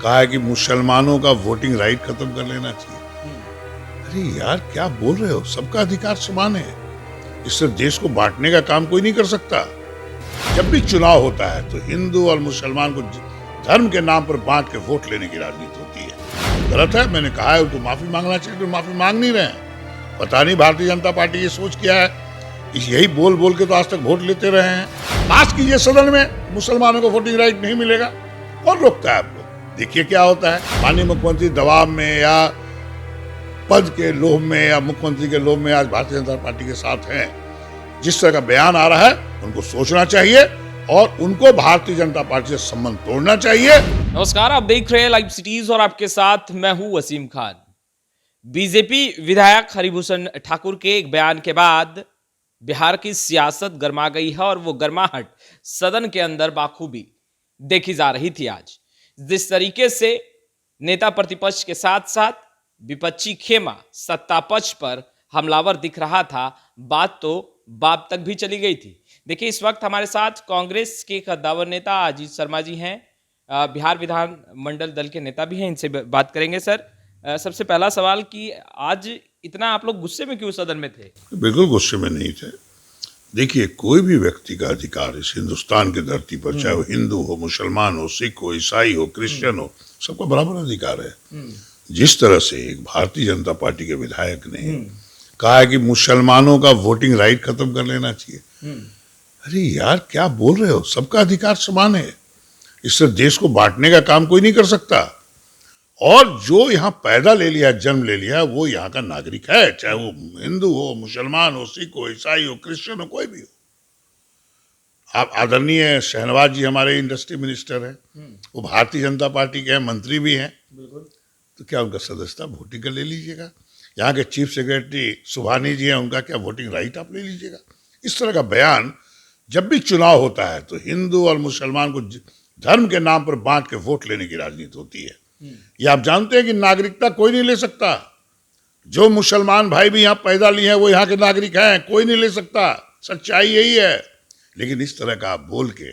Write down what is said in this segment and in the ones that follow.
कहा है कि मुसलमानों का वोटिंग राइट खत्म कर लेना चाहिए। अरे यार, क्या बोल रहे हो? सबका अधिकार समान है। इससे देश को बांटने का काम कोई नहीं कर सकता। जब भी चुनाव होता है तो हिंदू और मुसलमान को धर्म के नाम पर बांट के वोट लेने की राजनीति होती है। गलत है, मैंने कहा है उनको माफी मांगना चाहिए, तो माफी मांग नहीं रहे हैं। पता नहीं भारतीय जनता पार्टी की सोच क्या है। यही बोल बोल के तो आज तक वोट लेते रहे हैं। पास कीजिए सदन में, मुसलमानों को वोटिंग राइट नहीं मिलेगा, कौन रोकता है आपको? देखिए क्या होता है। माननीय मुख्यमंत्री दबाव में या पद के लोभ में या मुख्यमंत्री के लोभ में आज भारतीय जनता पार्टी के साथ हैं। जिस तरह का बयान आ रहा है उनको सोचना चाहिए और उनको भारतीय जनता पार्टी से संबंध तोड़ना चाहिए। नमस्कार, आप देख रहे हैं लाइव सिटीज और आपके साथ मैं हूं वसीम खान। बीजेपी विधायक हरिभूषण ठाकुर के एक बयान के बाद बिहार की सियासत गर्मा गई है और वो गर्माहट सदन के अंदर बाखूबी देखी जा रही थी। आज जिस तरीके से नेता प्रतिपक्ष के साथ साथ विपक्षी खेमा सत्ता पक्ष पर हमलावर दिख रहा था, बात तो बाप तक भी चली गई थी। देखिए, इस वक्त हमारे साथ कांग्रेस के कद्दावर नेता अजीत शर्मा जी हैं, बिहार विधान मंडल दल के नेता भी हैं। इनसे बात करेंगे। सर, सबसे पहला सवाल कि आज इतना आप लोग गुस्से में क्यों सदन में थे? बिल्कुल गुस्से में नहीं थे। देखिए, कोई भी व्यक्ति का अधिकार इस हिंदुस्तान की धरती पर, चाहे वो हिंदू हो, मुसलमान हो, सिख हो, ईसाई हो, क्रिश्चियन हो, सबका बराबर अधिकार है। जिस तरह से एक भारतीय जनता पार्टी के विधायक ने कहा है कि मुसलमानों का वोटिंग राइट खत्म कर लेना चाहिए। अरे यार, क्या बोल रहे हो? सबका अधिकार समान है। इससे देश को बांटने का काम कोई नहीं कर सकता। और जो यहाँ पैदा ले लिया, जन्म ले लिया, वो यहाँ का नागरिक है, चाहे वो हिंदू हो, मुसलमान हो, सिख हो, ईसाई हो, क्रिश्चियन हो, कोई भी हो। आप आदरणीय शहनवाज जी हमारे इंडस्ट्री मिनिस्टर हैं, वो भारतीय जनता पार्टी के हैं, मंत्री भी हैं। तो क्या उनका सदस्यता वोटिंग का ले लीजिएगा। यहाँ के चीफ सेक्रेटरी सुभानी जी हैं, उनका क्या वोटिंग राइट आप ले लीजिएगा। इस तरह का बयान, जब भी चुनाव होता है तो हिंदू और मुसलमान को धर्म के नाम पर बांट के वोट लेने की राजनीति होती है। ये आप जानते हैं कि नागरिकता कोई नहीं ले सकता। जो मुसलमान भाई भी यहाँ पैदा लिए हैं वो यहाँ के नागरिक हैं, कोई नहीं ले सकता। सच्चाई यही है। लेकिन इस तरह का आप बोल के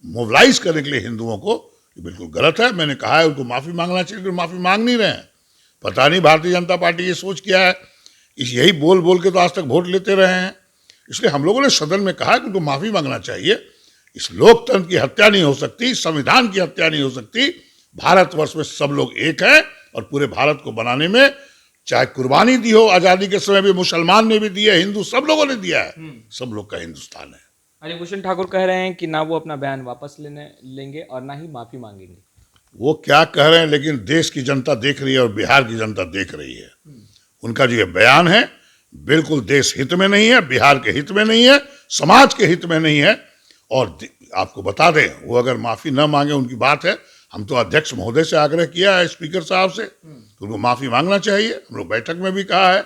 मोबिलाइज करने के लिए हिंदुओं को, ये बिल्कुल गलत है। मैंने कहा है उनको माफी मांगना चाहिए, तो माफी मांग नहीं रहे हैं। पता नहीं भारतीय जनता पार्टी की सोच क्या है। यही बोल बोल के तो आज तक वोट लेते रहे हैं। इसलिए हम लोगों ने सदन में कहा कि उनको माफी मांगना चाहिए। इस लोकतंत्र की हत्या नहीं हो सकती, संविधान की हत्या नहीं हो सकती। भारतवर्ष में सब लोग एक हैं और पूरे भारत को बनाने में चाहे कुर्बानी दी हो, आजादी के समय भी मुसलमान ने भी दी है, हिंदू सब लोगों ने दिया है। सब लोग का हिंदुस्तान है। हरिभूषण ठाकुर कह रहे हैं कि ना वो अपना बयान वापस लेंगे और ना ही माफी मांगेंगे। वो क्या कह रहे हैं, लेकिन देश की जनता देख रही है और बिहार की जनता देख रही है। उनका जो ये बयान है बिल्कुल देश हित में नहीं है, बिहार के हित में नहीं है, समाज के हित में नहीं है। और आपको बता दें, वो अगर माफी न मांगे उनकी बात है। हम तो अध्यक्ष महोदय से आग्रह किया है, स्पीकर साहब से, तो उनको माफी मांगना चाहिए। हम लोग बैठक में भी कहा है,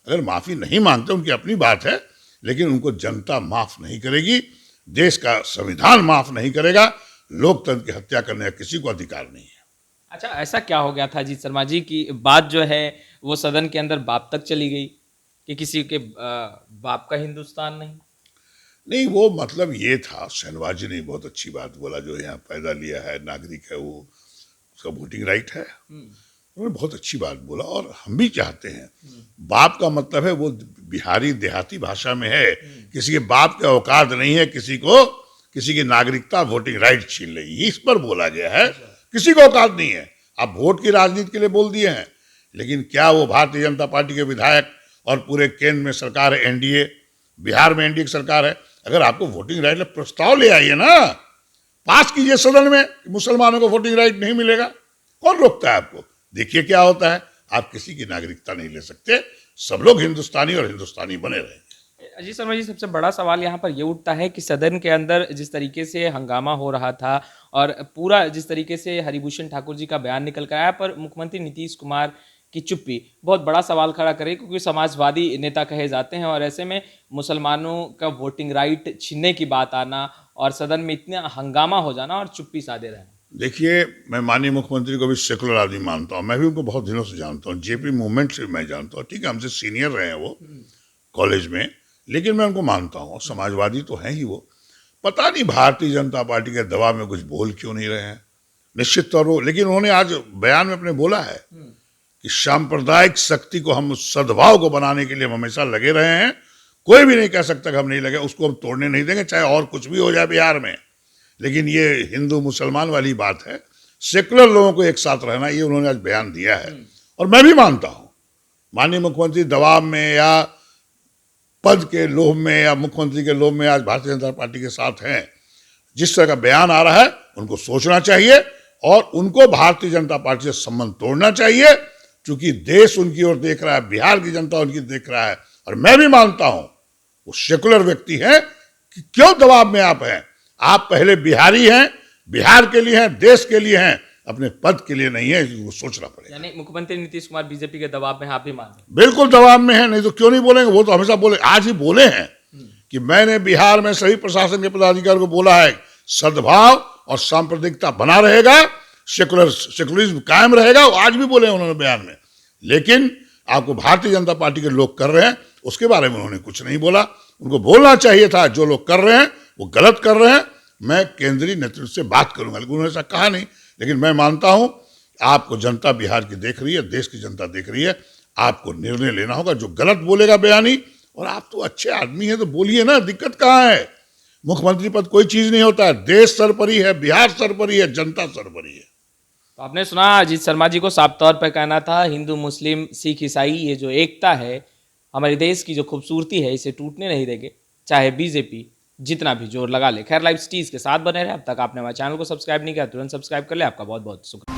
अगर माफी नहीं मांगते उनकी अपनी बात है, लेकिन उनको जनता माफ नहीं करेगी, देश का संविधान माफ नहीं करेगा। लोकतंत्र की हत्या करने का किसी को अधिकार नहीं है। अच्छा, ऐसा क्या हो गया था अजीत शर्मा जी की बात जो है वो सदन के अंदर बाप तक चली गई कि किसी के बाप का हिंदुस्तान नहीं? वो मतलब ये था, शहनवाज जी ने बहुत अच्छी बात बोला, जो यहाँ पैदा लिया है, नागरिक है, वो उसका वोटिंग राइट है। उन्होंने बहुत अच्छी बात बोला और हम भी चाहते हैं। बाप का मतलब है वो बिहारी देहाती भाषा में है, किसी के बाप के औकात नहीं है किसी को किसी की नागरिकता वोटिंग राइट छीन ले, इस पर बोला गया है। किसी को औकात नहीं है। आप वोट की राजनीति के लिए बोल दिए हैं, लेकिन क्या वो भारतीय जनता पार्टी के विधायक और पूरे केंद्र में सरकार है, एनडीए, बिहार में एनडीए की सरकार है, अगर आपको वोटिंग राइट प्रस्ताव ले आइए ना, पास कीजिए सदन में, मुसलमानों को वोटिंग राइट नहीं मिलेगा, कौन रोकता है आपको? देखिए क्या होता है। आप किसी की नागरिकता नहीं ले सकते। सब लोग हिंदुस्तानी और हिंदुस्तानी बने रहेंगे। अजीत शर्मा जी, सबसे बड़ा सवाल यहाँ पर ये उठता है कि सदन के अंदर जिस तरीके से हंगामा हो रहा था और पूरा जिस तरीके से हरिभूषण ठाकुर जी का बयान निकल कर आया, पर मुख्यमंत्री नीतीश कुमार की चुप्पी बहुत बड़ा सवाल खड़ा करे, क्योंकि समाजवादी नेता कहे जाते हैं और ऐसे में मुसलमानों का वोटिंग राइट छीनने की बात आना और सदन में इतना हंगामा हो जाना और चुप्पी साधे रहना। देखिए, मैं माननीय मुख्यमंत्री को भी सेकुलर आदमी मानता हूँ। मैं भी उनको बहुत दिनों से जानता हूँ, जेपी मूवमेंट से मैं जानता हूँ। ठीक है, हमसे सीनियर रहे हैं वो कॉलेज में, लेकिन मैं उनको मानता हूँ। समाजवादी तो हैं ही वो। पता नहीं भारतीय जनता पार्टी के दबाव में कुछ बोल क्यों नहीं रहे हैं। निश्चित तौर पर। लेकिन उन्होंने आज बयान में अपने बोला है कि सांप्रदायिक शक्ति को हम सद्भाव को बनाने के लिए हम हमेशा लगे रहे हैं। कोई भी नहीं कह सकता कि हम नहीं लगे, उसको हम तोड़ने नहीं देंगे, चाहे और कुछ भी हो जाए बिहार में। लेकिन ये हिंदू मुसलमान वाली बात है, सेकुलर लोगों को एक साथ रहना, ये उन्होंने आज बयान दिया है। और मैं भी मानता हूं माननीय मुख्यमंत्री दबाव में या पद के लोभ में या मुख्यमंत्री के लोभ में आज भारतीय जनता पार्टी के साथ हैं। जिस तरह का बयान आ रहा है उनको सोचना चाहिए और उनको भारतीय जनता पार्टी से संबंध तोड़ना चाहिए, क्योंकि देश उनकी ओर देख रहा है, बिहार की जनता उनकी देख रहा है। और मैं भी मानता हूं वो सेकुलर व्यक्ति हैं कि क्यों दबाव में आप हैं। आप पहले बिहारी हैं, बिहार के लिए हैं, देश के लिए हैं, अपने पद के लिए नहीं है। इसको सोचना पड़ेगा। यानी मुख्यमंत्री नीतीश कुमार बीजेपी के दबाव में हैं, आप भी मान रहे हैं? बिल्कुल दबाव में है, नहीं तो क्यों नहीं बोलेंगे। वो तो हमेशा बोले, आज ही बोले हैं कि मैंने बिहार में सभी प्रशासन के पदाधिकारियों को बोला है सद्भाव और सांप्रदायिकता बना रहेगा, सेकुलरिज्म कायम रहेगा। आज भी बोले उन्होंने बयान में। लेकिन आपको भारतीय जनता पार्टी के लोग कर रहे हैं उसके बारे में उन्होंने कुछ नहीं बोला। उनको बोलना चाहिए था जो लोग कर रहे हैं वो गलत कर रहे हैं, मैं केंद्रीय नेतृत्व से बात करूंगा। लेकिन उन्होंने ऐसा कहा नहीं। लेकिन मैं मानता हूं आपको जनता बिहार की देख रही है, देश की जनता देख रही है, आपको निर्णय लेना होगा। जो गलत बोलेगा बयानी, और आप तो अच्छे आदमी हैं तो बोलिए ना, दिक्कत कहाँ है। मुख्यमंत्री पद कोई चीज नहीं होता है, देश सर्वोपरि है, बिहार सर्वोपरि है, जनता सर्वोपरि है। तो आपने सुना अजीत शर्मा जी को साफ तौर पर कहना था हिंदू मुस्लिम सिख ईसाई ये जो एकता है हमारे देश की जो खूबसूरती है इसे टूटने नहीं देंगे, चाहे बीजेपी जितना भी जोर लगा ले। खैर, लाइव सिटीज के साथ बने रहे। अब तक आपने हमारे चैनल को सब्सक्राइब नहीं किया तुरंत सब्सक्राइब कर ले। आपका बहुत बहुत शुक्रिया।